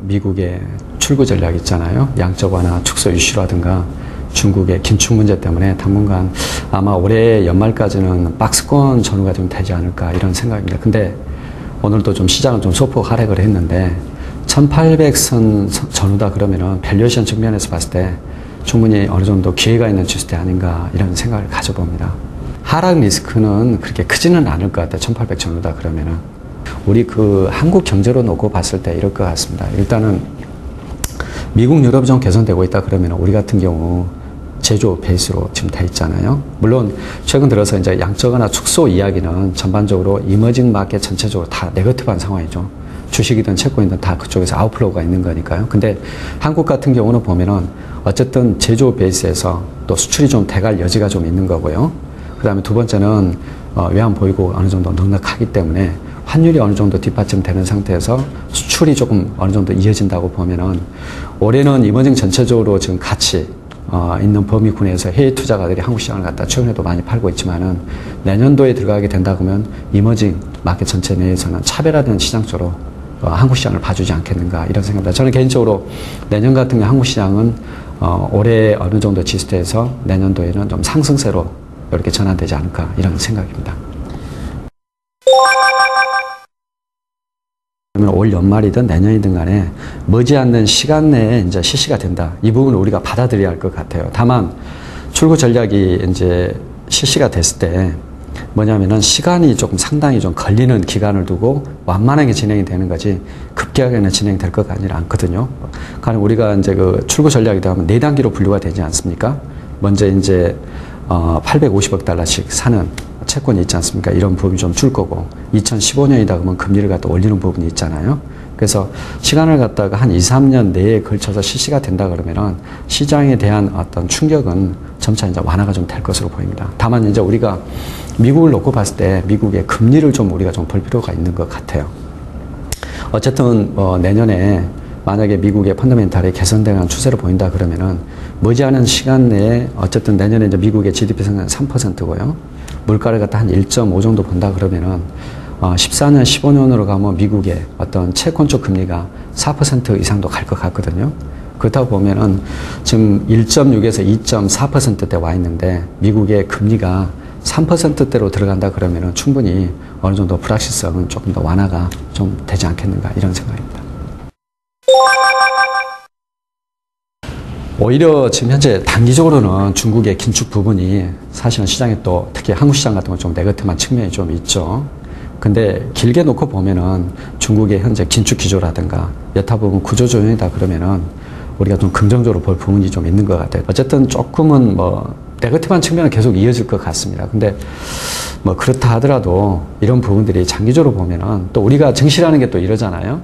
미국의 출구 전략 있잖아요. 양적 완화, 축소 이슈라든가 중국의 긴축 문제 때문에 당분간 아마 올해 연말까지는 박스권 전후가 좀 되지 않을까 이런 생각입니다. 근데 오늘도 좀 시장은 좀 소폭 하락을 했는데 1800선 전후다 그러면은 밸류에이션 측면에서 봤을 때 충분히 어느 정도 기회가 있는 지수대 아닌가 이런 생각을 가져봅니다. 하락 리스크는 그렇게 크지는 않을 것 같아요. 1800 전후다 그러면은. 우리 그 한국 경제로 놓고 봤을 때 이럴 것 같습니다. 일단은 미국 유럽이 좀 개선되고 있다 그러면 우리 같은 경우 제조 베이스로 지금 돼 있잖아요. 물론 최근 들어서 이제 양적완화 축소 이야기는 전반적으로 이머징 마켓 전체적으로 다 네거티브한 상황이죠. 주식이든 채권이든 다 그쪽에서 아웃플로우가 있는 거니까요. 근데 한국 같은 경우는 보면은 어쨌든 제조 베이스에서 또 수출이 좀 돼갈 여지가 좀 있는 거고요. 그 다음에 두 번째는 외환 보유고 어느 정도 넉넉하기 때문에 환율이 어느 정도 뒷받침되는 상태에서 수출이 조금 어느 정도 이어진다고 보면은 올해는 이머징 전체적으로 지금 같이 있는 범위군 내에서 해외 투자가들이 한국 시장을 갖다 최근에도 많이 팔고 있지만은 내년도에 들어가게 된다 그러면 이머징 마켓 전체 내에서는 차별화된 시장 쪽으로 한국 시장을 봐주지 않겠는가 이런 생각입니다. 저는 개인적으로 내년 같은 경우 한국 시장은 올해 어느 정도 지수대에서 내년도에는 좀 상승세로 이렇게 전환되지 않을까 이런 생각입니다. 그러면 올 연말이든 내년이든 간에 머지않는 시간 내에 이제 실시가 된다. 이 부분을 우리가 받아들여야 할 것 같아요. 다만 출구 전략이 이제 실시가 됐을 때 뭐냐면은 시간이 조금 상당히 좀 걸리는 기간을 두고 완만하게 진행이 되는 거지 급격하게 진행될 것가 아니라 않거든요. 그러니까 우리가 이제 그 출구 전략이다 하면 4단계로 분류가 되지 않습니까? 먼저 이제 850억 달러씩 사는 채권이 있지 않습니까? 이런 부분이 좀 줄 거고 2015년이다 그러면 금리를 갖다 올리는 부분이 있잖아요. 그래서 시간을 갖다가 한 2, 3년 내에 걸쳐서 실시가 된다 그러면은 시장에 대한 어떤 충격은 점차 이제 완화가 좀 될 것으로 보입니다. 다만 이제 우리가 미국을 놓고 봤을 때 미국의 금리를 좀 우리가 좀 볼 필요가 있는 것 같아요. 어쨌든 내년에 만약에 미국의 펀더멘탈이 개선되는 추세를 보인다 그러면은 머지않은 시간 내에 어쨌든 내년에 이제 미국의 GDP 성장은 3%고요. 물가를 갖다 한 1.5 정도 본다 그러면은 14년, 15년으로 가면 미국의 어떤 채권 쪽 금리가 4% 이상도 갈 것 같거든요. 그렇다고 보면은 지금 1.6에서 2.4%대 와 있는데 미국의 금리가 3%대로 들어간다 그러면은 충분히 어느 정도 불확실성은 조금 더 완화가 좀 되지 않겠는가 이런 생각입니다. 오히려 지금 현재 단기적으로는 중국의 긴축 부분이 사실은 시장에 또 특히 한국 시장 같은 건 좀 네거티브한 측면이 좀 있죠. 근데 길게 놓고 보면은 중국의 현재 긴축 기조라든가 여타 부분 구조 조정이다 그러면은 우리가 좀 긍정적으로 볼 부분이 좀 있는 것 같아요. 어쨌든 조금은 네거티브한 측면은 계속 이어질 것 같습니다. 근데 그렇다 하더라도 이런 부분들이 장기적으로 보면은 또 우리가 증시라는 게 또 이러잖아요.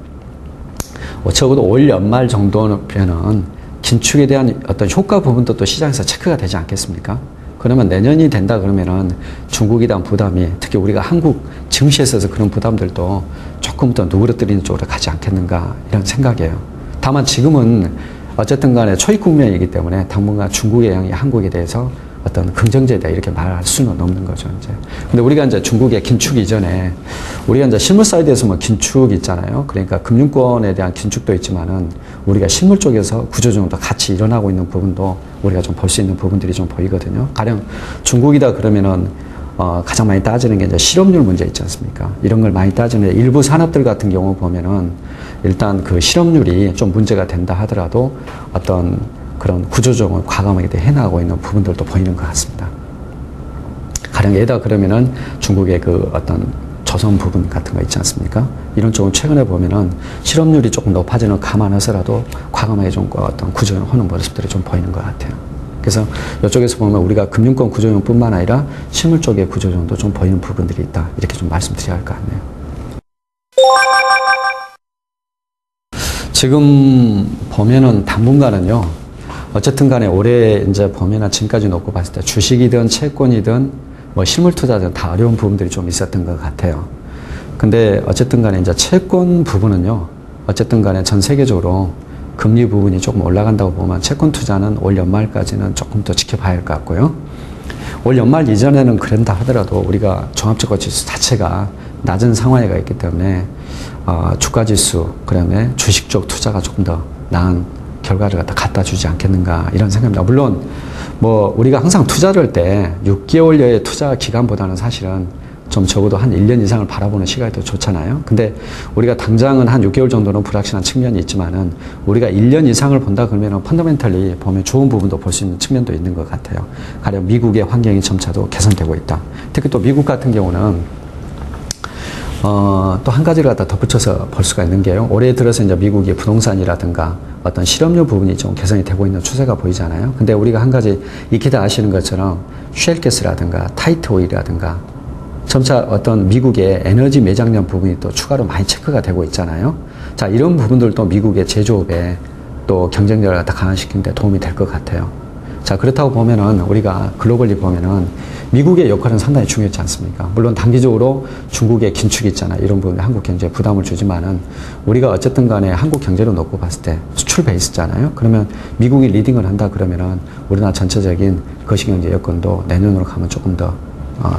적어도 올 연말 정도는 긴축에 대한 어떤 효과 부분도 또 시장에서 체크가 되지 않겠습니까? 그러면 내년이 된다 그러면은 중국에 대한 부담이 특히 우리가 한국 증시에 있어서 그런 부담들도 조금 더 누그러뜨리는 쪽으로 가지 않겠는가 이런 생각이에요. 다만 지금은 어쨌든 간에 초입 국면이기 때문에 당분간 중국의 영향이 한국에 대해서 어떤 긍정적이다 이렇게 말할 수는 없는 거죠, 이제. 근데 우리가 이제 중국의 긴축 이전에 우리가 이제 실물 사이드에서 뭐 긴축 있잖아요. 그러니까 금융권에 대한 긴축도 있지만은 우리가 실물 쪽에서 구조조정도 같이 일어나고 있는 부분도 우리가 좀 볼 수 있는 부분들이 좀 보이거든요. 가령 중국이다 그러면은 가장 많이 따지는 게 이제 실업률 문제 있지 않습니까? 이런 걸 많이 따지는 일부 산업들 같은 경우 보면은 일단 그 실업률이 좀 문제가 된다 하더라도 어떤 그런 구조조정을 과감하게 해나가고 있는 부분들도 보이는 것 같습니다. 가령 예다 그러면은 중국의 그 어떤 조선 부분 같은 거 있지 않습니까? 이런 쪽은 최근에 보면은 실업률이 조금 높아지는 감안해서라도 과감하게 좀 어떤 구조조정을 하는 모습들이 좀 보이는 것 같아요. 그래서 이쪽에서 보면 우리가 금융권 구조조정뿐만 아니라 실물 쪽의 구조조정도 좀 보이는 부분들이 있다. 이렇게 좀 말씀드려야 할 것 같네요. 지금 보면은 당분간은요. 어쨌든 간에 올해 이제 보면은 지금까지 놓고 봤을 때 주식이든 채권이든 실물 투자든 다 어려운 부분들이 좀 있었던 것 같아요. 근데 어쨌든 간에 이제 채권 부분은요. 어쨌든 간에 전 세계적으로 금리 부분이 조금 올라간다고 보면 채권 투자는 올 연말까지는 조금 더 지켜봐야 할 것 같고요. 올 연말 이전에는 그런다 하더라도 우리가 종합적거치수 자체가 낮은 상황에 가 있기 때문에 주가지수, 그다음에 주식 쪽 투자가 조금 더 나은 결과를 갖다 주지 않겠는가 이런 생각입니다. 물론 뭐 우리가 항상 투자를 할 때 6개월여의 투자 기간보다는 사실은 좀 적어도 한 1년 이상을 바라보는 시각이 더 좋잖아요. 근데 우리가 당장은 한 6개월 정도는 불확실한 측면이 있지만은 우리가 1년 이상을 본다 그러면은 펀더멘털리 보면 좋은 부분도 볼 수 있는 측면도 있는 것 같아요. 가령 미국의 환경이 점차도 개선되고 있다. 특히 또 미국 같은 경우는 또 한 가지를 갖다 덧붙여서 볼 수가 있는 게요. 올해 들어서 이제 미국의 부동산이라든가 어떤 실업률 부분이 좀 개선이 되고 있는 추세가 보이잖아요. 근데 우리가 한 가지 익히 다 아시는 것처럼 쉘가스라든가 타이트 오일이라든가 점차 어떤 미국의 에너지 매장량 부분이 또 추가로 많이 체크가 되고 있잖아요. 자, 이런 부분들도 미국의 제조업에 또 경쟁력을 갖다 강화시키는 데 도움이 될 것 같아요. 자, 그렇다고 보면은 우리가 글로벌리 보면은 미국의 역할은 상당히 중요하지 않습니까? 물론 단기적으로 중국의 긴축이 있잖아요. 이런 부분에 한국 경제에 부담을 주지만은 우리가 어쨌든 간에 한국 경제로 놓고 봤을 때 수출 베이스잖아요. 그러면 미국이 리딩을 한다 그러면은 우리나라 전체적인 거시경제 여건도 내년으로 가면 조금 더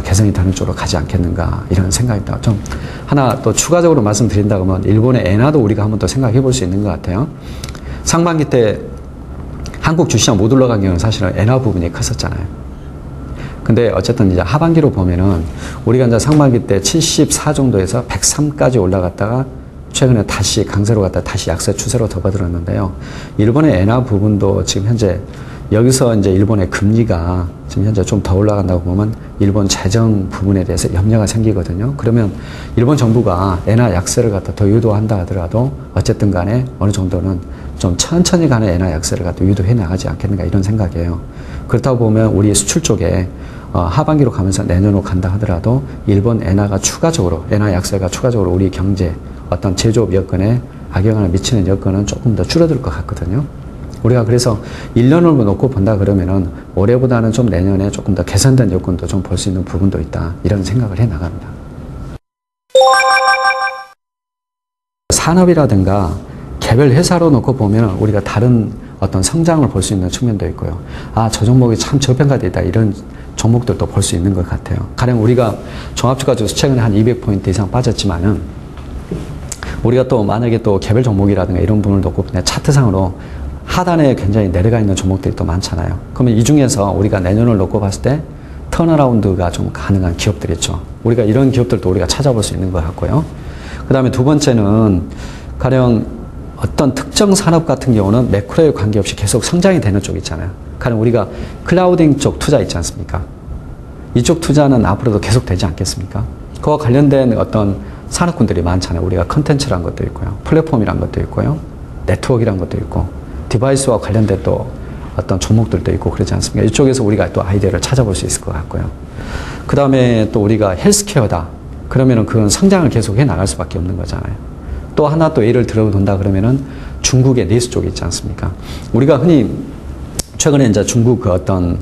개선이 되는 쪽으로 가지 않겠는가 이런 생각입니다. 좀 하나 또 추가적으로 말씀드린다고 하면 일본의 엔화도 우리가 한번 더 생각해 볼 수 있는 것 같아요. 상반기 때 한국 주시장 못 올라간 경우는 사실은 엔화 부분이 컸었잖아요. 근데 어쨌든 이제 하반기로 보면은 우리가 이제 상반기 때 74 정도에서 103까지 올라갔다가 최근에 다시 강세로 갔다 다시 약세 추세로 접어들었는데요. 일본의 엔화 부분도 지금 현재 여기서 이제 일본의 금리가 지금 현재 좀 더 올라간다고 보면 일본 재정 부분에 대해서 염려가 생기거든요. 그러면 일본 정부가 엔화 약세를 갖다 더 유도한다 하더라도 어쨌든 간에 어느 정도는 좀 천천히 가는 엔화 약세를 갖다 유도해 나가지 않겠는가 이런 생각이에요. 그렇다고 보면 우리 수출 쪽에 하반기로 가면서 내년으로 간다 하더라도 일본 엔화가 추가적으로 엔화 약세가 추가적으로 우리 경제 어떤 제조업 여건에 악영향을 미치는 여건은 조금 더 줄어들 것 같거든요. 우리가 그래서 1년을 놓고 본다 그러면은 올해보다는 좀 내년에 조금 더 개선된 여건도 좀 볼 수 있는 부분도 있다. 이런 생각을 해 나갑니다. 산업이라든가 개별 회사로 놓고 보면 우리가 다른 어떤 성장을 볼 수 있는 측면도 있고요. 저 종목이 참 저평가되어 있다. 이런 종목들도 볼 수 있는 것 같아요. 가령 우리가 종합주가지수 최근에 한 200포인트 이상 빠졌지만은 우리가 또 만약에 또 개별 종목이라든가 이런 부분을 놓고 차트상으로 하단에 굉장히 내려가 있는 종목들이 또 많잖아요. 그러면 이 중에서 우리가 내년을 놓고 봤을 때 턴어라운드가 좀 가능한 기업들 있죠. 우리가 이런 기업들도 우리가 찾아볼 수 있는 것 같고요. 그 다음에 두 번째는 가령 어떤 특정 산업 같은 경우는 매크로에 관계없이 계속 성장이 되는 쪽 있잖아요. 가령 우리가 클라우딩 쪽 투자 있지 않습니까? 이쪽 투자는 앞으로도 계속 되지 않겠습니까? 그와 관련된 어떤 산업군들이 많잖아요. 우리가 컨텐츠란 것도 있고요. 플랫폼이란 것도 있고요. 네트워크란 것도 있고. 디바이스와 관련된 또 어떤 종목들도 있고 그러지 않습니까? 이쪽에서 우리가 또 아이디어를 찾아볼 수 있을 것 같고요. 그 다음에 또 우리가 헬스케어다. 그러면은 그건 성장을 계속 해 나갈 수밖에 없는 거잖아요. 또 하나 또 예를 들어본다 그러면은 중국의 내수 쪽이 있지 않습니까? 우리가 흔히 최근에 이제 중국 그 어떤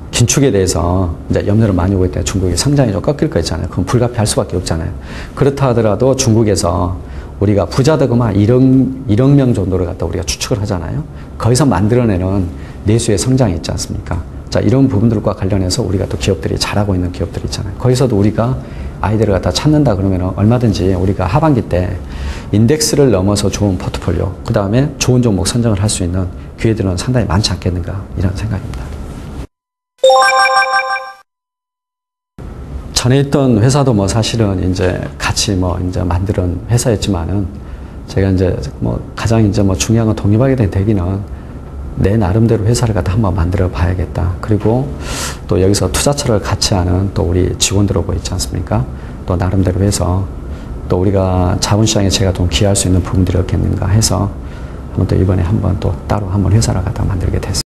긴축에 대해서 이제 염려를 많이 오고 있다. 중국의 성장이 좀 꺾일 거 있잖아요. 그건 불가피할 수밖에 없잖아요. 그렇다 하더라도 중국에서 우리가 부자더그마 1억 명 정도를 갖다 우리가 추측을 하잖아요. 거기서 만들어내는 내수의 성장이 있지 않습니까? 자, 이런 부분들과 관련해서 우리가 또 기업들이 잘하고 있는 기업들이 있잖아요. 거기서도 우리가 아이디어를 갖다 찾는다 그러면 얼마든지 우리가 하반기 때 인덱스를 넘어서 좋은 포트폴리오, 그 다음에 좋은 종목 선정을 할 수 있는 기회들은 상당히 많지 않겠는가 이런 생각입니다. 전에 있던 회사도 뭐 사실은 이제 같이 뭐 이제 만드는 회사였지만은 제가 이제 뭐 가장 이제 뭐 중요한 건 독립하게 된 계기는 내 나름대로 회사를 갖다 한번 만들어 봐야겠다. 그리고 또 여기서 투자처를 같이 하는 또 우리 직원들하고 있지 않습니까? 또 나름대로 해서 또 우리가 자본시장에 제가 좀 기여할 수 있는 부분들이 없겠는가 해서 한번 또 이번에 한번 또 따로 한번 회사를 갖다 만들게 됐습니다.